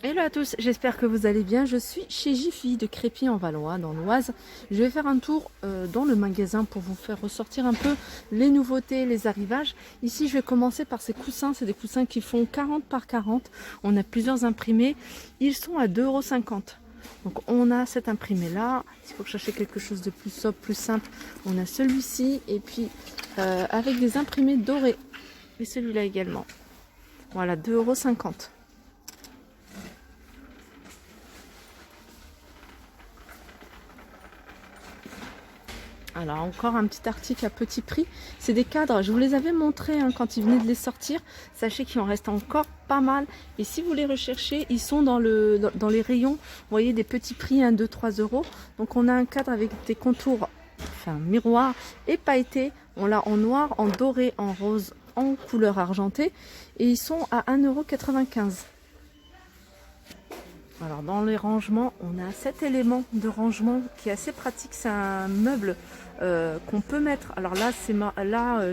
Hello à tous, j'espère que vous allez bien. Je suis chez Jiffy de Crépy-en-Valois, dans l'Oise. Je vais faire un tour dans le magasin pour vous faire ressortir un peu les nouveautés, les arrivages. Ici, je vais commencer par ces coussins. C'est des coussins qui font 40 par 40. On a plusieurs imprimés. Ils sont à 2,50 €. Donc on a cet imprimé là. S'il faut chercher quelque chose de plus sobre, plus simple, on a celui-ci. Et puis avec des imprimés dorés. Et celui-là également. Voilà, 2,50 €. Alors encore un petit article à petit prix, c'est des cadres, je vous les avais montrés quand ils venaient de les sortir, sachez qu'il en reste encore pas mal et si vous les recherchez, ils sont dans les rayons, vous voyez des petits prix 1, 2, 3 €. Donc on a un cadre avec des contours, enfin miroir et pailleté, on l'a en noir, en doré, en rose, en couleur argentée et ils sont à 1,95 €. Alors dans les rangements, on a cet élément de rangement qui est assez pratique. C'est un meuble qu'on peut mettre. Alors là,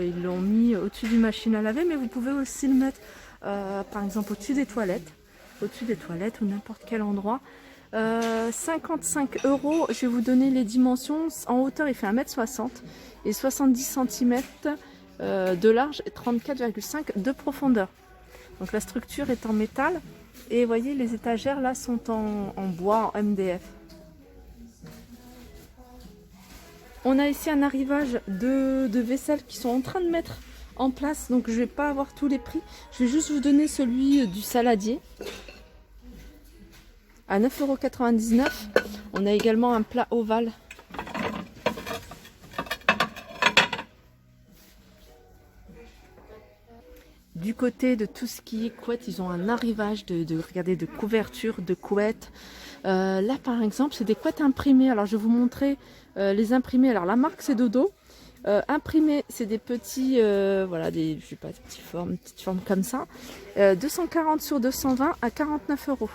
ils l'ont mis au-dessus d'une machine à laver, mais vous pouvez aussi le mettre par exemple au-dessus des toilettes. Au-dessus des toilettes ou n'importe quel endroit. 55 €. Je vais vous donner les dimensions. En hauteur, il fait 1,60 m et 70 cm de large et 34,5 de profondeur. Donc la structure est en métal. Et vous voyez, les étagères là sont en bois, en MDF. On a ici un arrivage de vaisselle qui sont en train de mettre en place. Donc je ne vais pas avoir tous les prix. Je vais juste vous donner celui du saladier à 9,99 €. On a également un plat ovale. Du côté de tout ce qui est couette, ils ont un arrivage regardez, de couverture, de couettes. Là, par exemple, c'est des couettes imprimées. Alors, je vais vous montrer les imprimés. Alors, la marque, c'est Dodo. Imprimés, c'est des petits, voilà, je sais pas, des petites formes comme ça. 240 sur 220 à 49 €.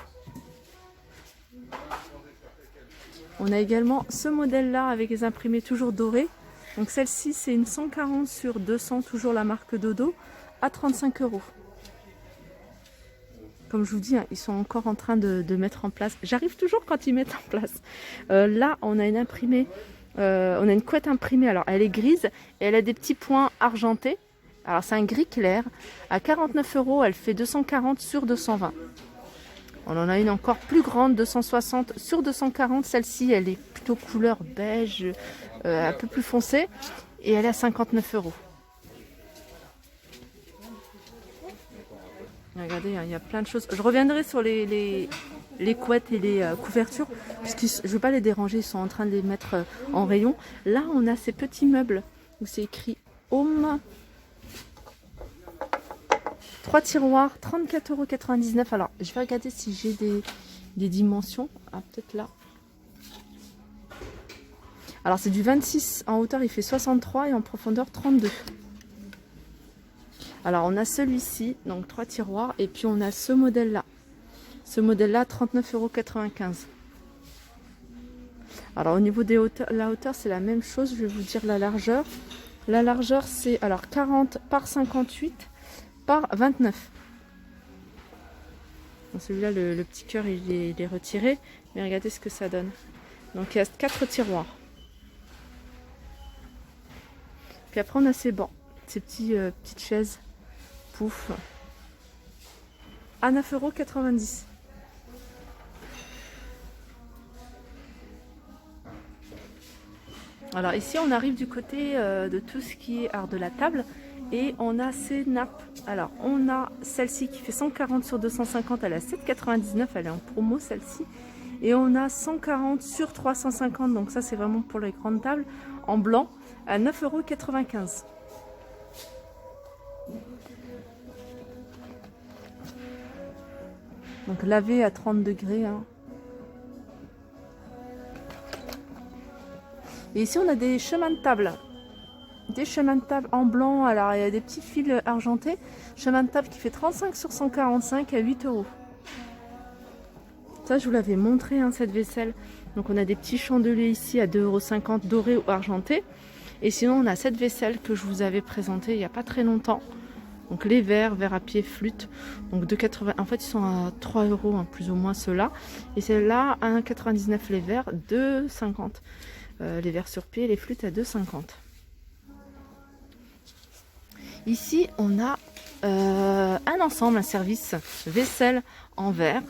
On a également ce modèle-là avec les imprimés toujours dorés. Donc, celle-ci, c'est une 140 sur 200, toujours la marque Dodo, à 35 €. Comme je vous dis, ils sont encore en train de mettre en place. J'arrive toujours quand ils mettent en place. Là, on a une imprimée, on a une couette imprimée. Alors, elle est grise et elle a des petits points argentés. Alors, c'est un gris clair. À 49 €, elle fait 240 sur 220. On en a une encore plus grande, 260 sur 240. Celle-ci, elle est plutôt couleur beige, un peu plus foncée. Et elle est à 59 €. Regardez, il y a plein de choses. Je reviendrai sur les couettes et les couvertures, puisque je ne veux pas les déranger, ils sont en train de les mettre en rayon. Là, on a ces petits meubles où c'est écrit Home. 3 tiroirs, 34,99 €. Alors, je vais regarder si j'ai des dimensions. Ah, peut-être là. Alors, c'est du 26 en hauteur, il fait 63 et en profondeur 32. Alors on a celui-ci, donc 3 tiroirs, et puis on a ce modèle-là. Ce modèle-là, 39,95 €. Alors au niveau des hauteurs, la hauteur c'est la même chose, je vais vous dire la largeur. La largeur c'est alors 40 par 58 par 29. Celui-là, le petit cœur il est retiré, mais regardez ce que ça donne. Donc il y a 4 tiroirs. Puis après on a ces bancs, ces petites chaises. Pouf. À 9,90 €. Alors ici on arrive du côté de tout ce qui est art de la table et on a ces nappes. Alors on a celle-ci qui fait 140 sur 250, elle est à 7,99 €, elle est en promo celle-ci. Et on a 140 sur 350, donc ça c'est vraiment pour les grandes tables, en blanc, à 9,95 €. Donc lavé à 30 degrés. Et ici on a des chemins de table. Des chemins de table en blanc. Alors il y a des petits fils argentés. Chemin de table qui fait 35 sur 145 à 8 €. Ça je vous l'avais montré cette vaisselle. Donc on a des petits chandeliers ici à 2,50 € dorés ou argentés. Et sinon on a cette vaisselle que je vous avais présentée il n'y a pas très longtemps. Donc les verres, verres à pied, flûte, donc de 80, en fait ils sont à 3 euros, hein, plus ou moins ceux-là. Et celle-là à 1,99 les verres, 2,50 les verres sur pied, les flûtes à 2,50. Ici on a un ensemble, un service vaisselle en verre,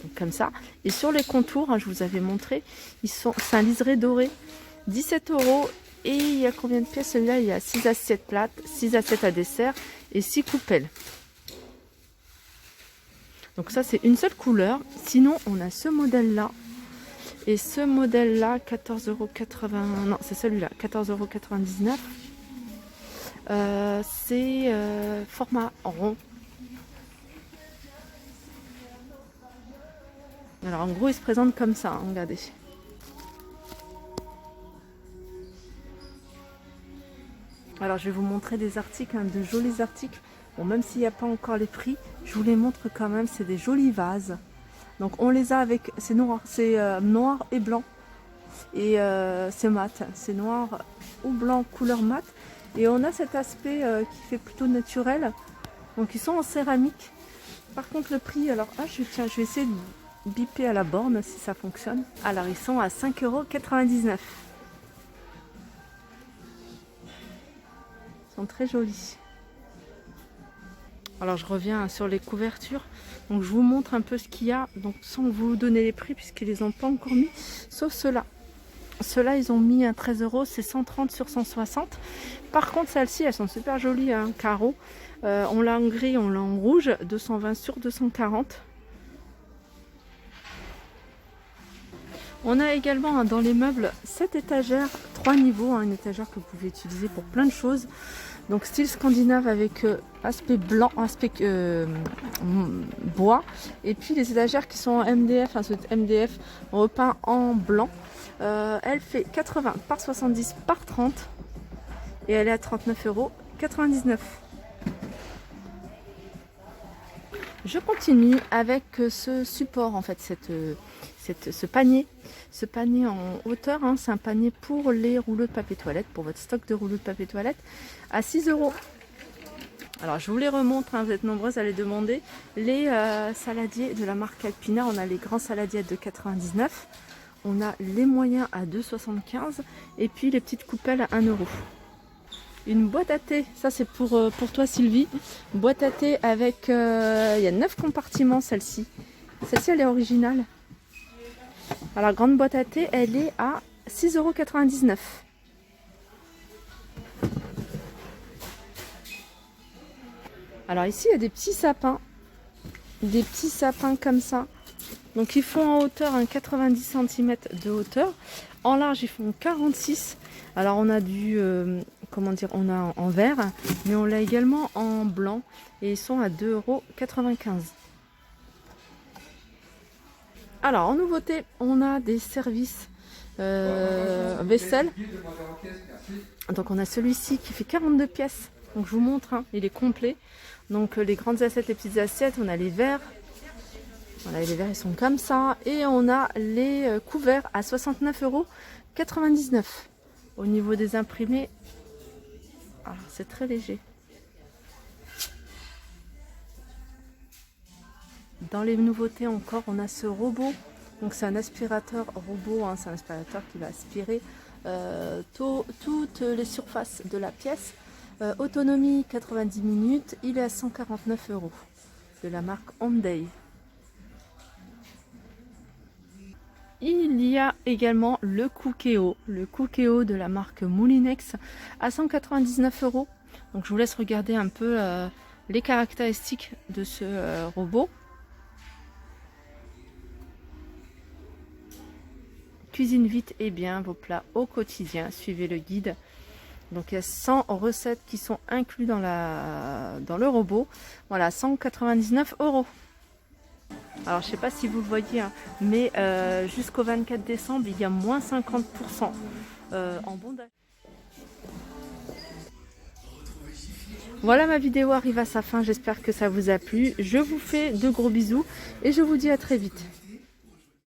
donc comme ça. Et sur les contours, hein, je vous avais montré, c'est un liseré doré, 17 euros. Et il y a combien de pièces? Celui-là, il y a 6 assiettes plates, 6 assiettes à dessert et 6 coupelles. Donc ça, c'est une seule couleur. Sinon, on a ce modèle-là. Et ce modèle-là, 14,80 €. Non, c'est celui-là, 14,99 €. C'est format rond. Alors en gros, il se présente comme ça, hein, regardez. Alors je vais vous montrer des articles, hein, de jolis articles. Bon, même s'il n'y a pas encore les prix, je vous les montre quand même. C'est des jolis vases. Donc on les a avec, c'est noir et blanc. Et c'est mat, c'est noir ou blanc couleur mat. Et on a cet aspect qui fait plutôt naturel. Donc ils sont en céramique. Par contre le prix, alors je vais essayer de biper à la borne si ça fonctionne. Alors ils sont à 5,99 €. Sont très jolis. Alors je reviens sur les couvertures. Donc je vous montre un peu ce qu'il y a, donc sans vous donner les prix puisqu'ils les ont pas encore mis, sauf ceux-là. Ceux-là ils ont mis un 13 €, c'est 130 sur 160. Par contre celles-ci elles sont super jolies, hein, carreau. On l'a en gris, on l'a en rouge, 220 sur 240. On a également, hein, dans les meubles cette étagère, 3 niveaux, hein, une étagère que vous pouvez utiliser pour plein de choses. Donc style scandinave avec aspect blanc, aspect bois. Et puis les étagères qui sont en MDF, hein, ce MDF repeint en blanc. Elle fait 80 par 70 par 30 et elle est à 39,99 €. Je continue avec ce support, en fait, ce panier. Ce panier en hauteur, hein, c'est un panier pour les rouleaux de papier toilette, pour votre stock de rouleaux de papier toilette, à 6 €. Alors je vous les remontre, hein, vous êtes nombreuses à les demander. Les saladiers de la marque Alpina, on a les grands saladiers à 2,99 €. On a les moyens à 2,75 € et puis les petites coupelles à 1 €. Une boîte à thé, ça c'est pour toi Sylvie. Boîte à thé avec, il y a 9 compartiments celle-ci. Celle-ci elle est originale. Alors la grande boîte à thé, elle est à 6,99 €. Alors ici il y a des petits sapins. Des petits sapins comme ça. Donc ils font en hauteur un 90 cm de hauteur. En large ils font 46. Alors on a du, comment dire, on a en vert, mais on l'a également en blanc. Et ils sont à 2,95 €. Alors en nouveauté, on a des services vaisselle. Donc on a celui-ci qui fait 42 pièces. Donc je vous montre, hein, il est complet. Donc les grandes assiettes, les petites assiettes, on a les verres. Voilà, les verres ils sont comme ça. Et on a les couverts à 69,99 €. Au niveau des imprimés, c'est très léger. Dans les nouveautés encore, on a ce robot. Donc c'est un aspirateur robot, hein, c'est un aspirateur qui va aspirer toutes les surfaces de la pièce. Autonomie 90 minutes, il est à 149 € de la marque Hyundai. Il y a également le Cookéo de la marque Moulinex à 199 €. Donc je vous laisse regarder un peu les caractéristiques de ce robot. Cuisine vite et bien vos plats au quotidien, suivez le guide. Donc il y a 100 recettes qui sont incluses dans le robot. Voilà, 199 €. Alors je sais pas si vous le voyez, hein, mais jusqu'au 24 décembre il y a moins 50% en bon d'achat. Voilà, ma vidéo arrive à sa fin, j'espère que ça vous a plu. Je vous fais de gros bisous et je vous dis à très vite.